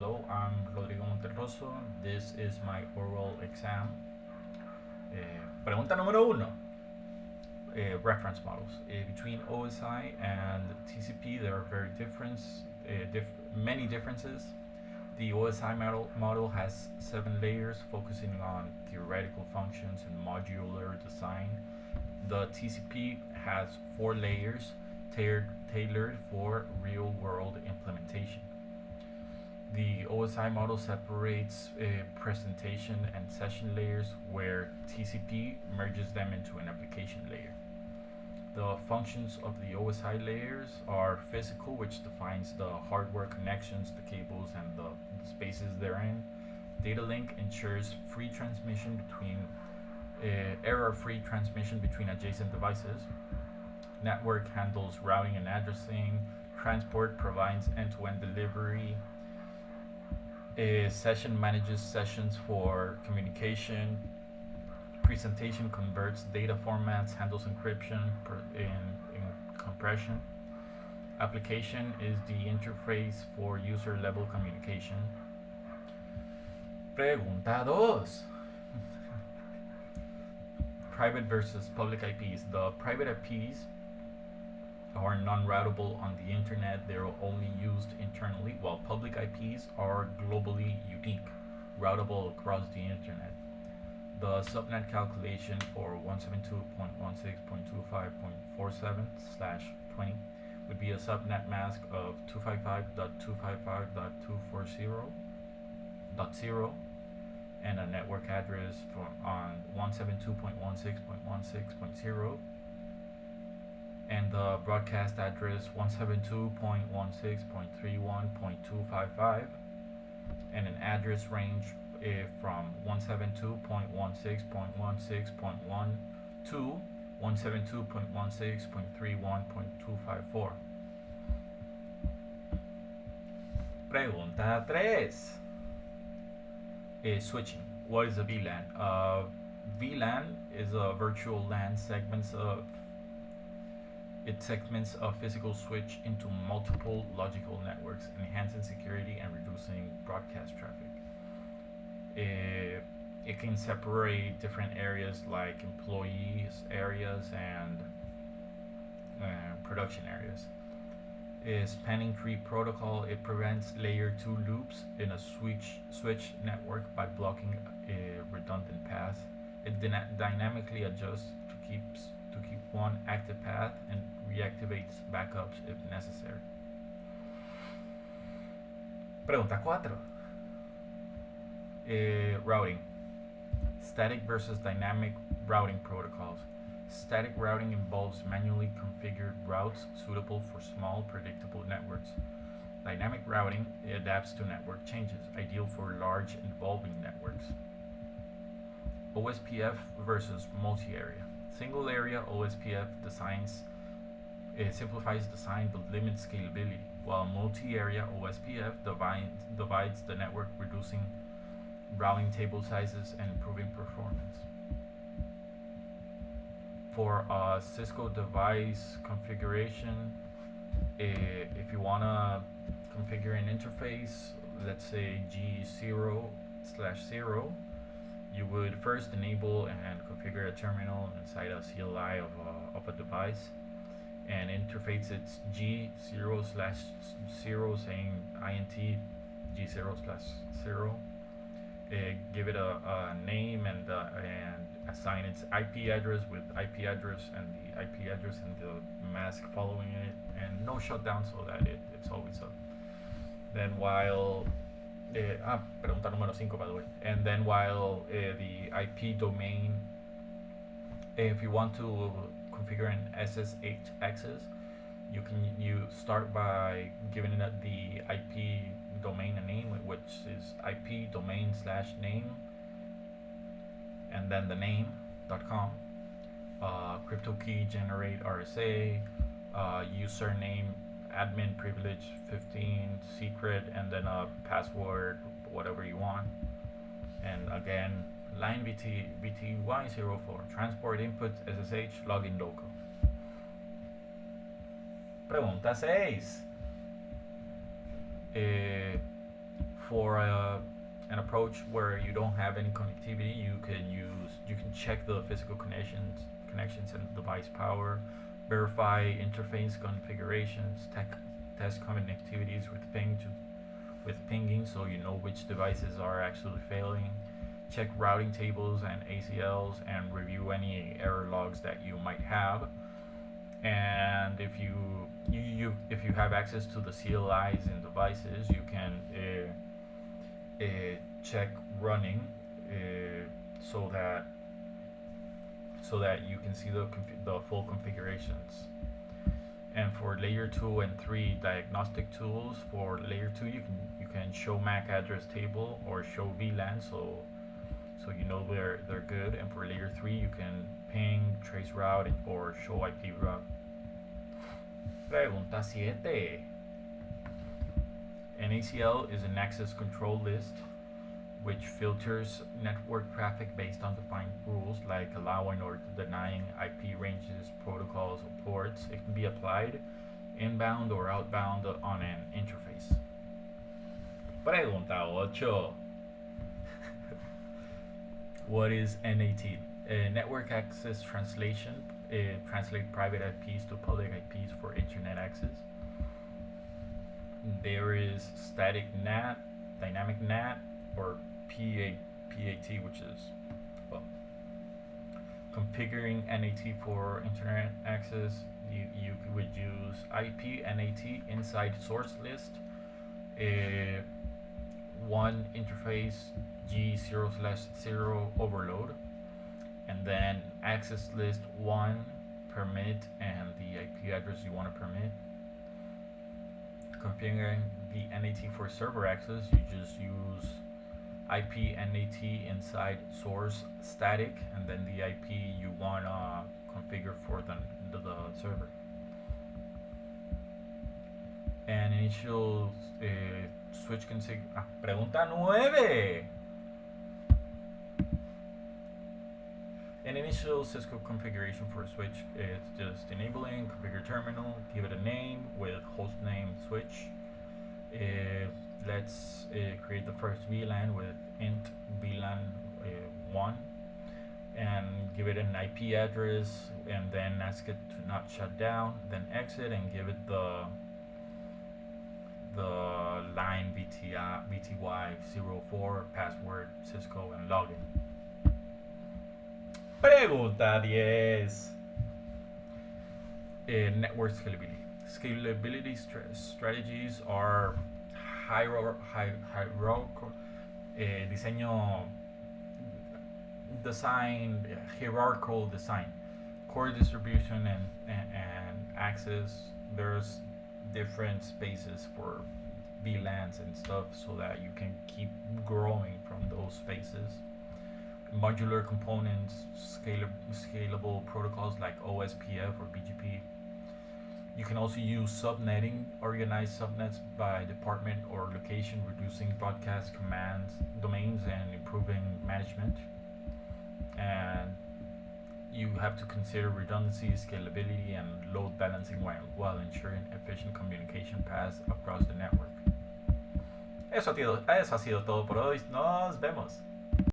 Hello, I'm Rodrigo Monterroso. This is my oral exam. Pregunta número uno. Reference models. Between OSI and TCP, there are many differences. The OSI model has 7 layers focusing on theoretical functions and modular design. The TCP has 4 layers tailored for real world implementation. The OSI model separates presentation and session layers, where TCP merges them into an application layer. The functions of the OSI layers are physical, which defines the hardware connections, the cables, and the spaces therein. Data link ensures free transmission between error-free transmission between adjacent devices. Network handles routing and addressing. Transport provides end-to-end delivery. Session manages sessions for communication. Presentation converts data formats, handles encryption in compression. Application is the interface for user level communication. Pregunta 2. Private versus public IPs. The private IPs are non-routable on the internet. They're only used internally, while public IPs are globally unique, routable across the internet. The subnet calculation for 172.16.25.47/20 would be a subnet mask of 255.255.240.0 and a network address on 172.16.16.0, and the broadcast address 172.16.31.255, and an address range from 172.16.16.1 to 172.16.31.254. Pregunta 3. Switching. What is a VLAN? VLAN is a virtual LAN segments a physical switch into multiple logical networks, enhancing security and reducing broadcast traffic. It can separate different areas like employees areas and production areas. Spanning tree protocol, it prevents layer 2 loops in a switch network by blocking a redundant path. It dynamically adjusts to keep one active path and reactivates backups if necessary. Pregunta 4. Routing. Static versus dynamic routing protocols. Static routing involves manually configured routes suitable for small, predictable networks. Dynamic routing adapts to network changes, ideal for large, involving networks. OSPF versus multi-area. Single area OSPF simplifies design but limits scalability, while multi-area OSPF divides the network, reducing routing table sizes and improving performance. For a Cisco device configuration, if you want to configure an interface, let's say G0/0, you would first enable and configure a terminal inside a CLI of a device and interface its G0/0 saying int G0/0. Give it a name and assign its IP address with IP address and the IP address and the mask following it, and no shutdown so that it's always up. Then while pregunta número 5, by the way. And then while the IP domain, if you want to configure an SSH access, you start by giving it the IP domain a name, which is IP domain/name, and then the name.com. Crypto key generate RSA, username admin privilege 15, secret, and then a password, whatever you want. And again, line VTY04, transport input SSH, login local. Pregunta 6. For an approach where you don't have any connectivity, you can check the physical connections and device power, verify interface configurations, test connectivities with pinging, so you know which devices are actually failing. Check routing tables and ACLs and review any error logs that you might have. And if you have access to the CLIs in devices, you can check running so that you can see the full configurations. And for layer 2 and 3 diagnostic tools, for layer 2 you can show MAC address table or show VLAN, so you know they're good. And for layer 3 you can ping, trace route, or show IP route. Pregunta 7. An ACL is an access control list which filters network traffic based on defined rules like allowing or denying IP ranges, protocols, or ports. It can be applied inbound or outbound on an interface. Pregunta 8. What is NAT? Network Access Translation. Translate private IPs to public IPs for internet access. There is static NAT, dynamic NAT, or PAT, which is configuring NAT for internet access. You would use IP NAT inside source list, one interface G0/0 overload, and then access list 1 permit and the IP address you want to permit. Configuring the NAT for server access, you just use IP NAT inside source static and then the IP you want to configure for the server. And initial switch config. Pregunta 9. An initial Cisco configuration for a switch is just enabling, configure terminal, give it a name with hostname switch. Let's create the first VLAN with int VLAN 1 and give it an IP address, and then ask it to not shut down, then exit and give it the line VTY04 password Cisco and login. Pregunta 10. Network scalability. Scalability strategies are hierarchical hierarchical design, core distribution and access. There's different spaces for VLANs and stuff so that you can keep growing from those spaces. Modular components, scalable protocols like OSPF or BGP. You can also use subnetting, organize subnets by department or location, reducing broadcast commands, domains, and improving management. And you have to consider redundancy, scalability, and load balancing while ensuring efficient communication paths across the network. Eso ha sido todo por hoy. Nos vemos.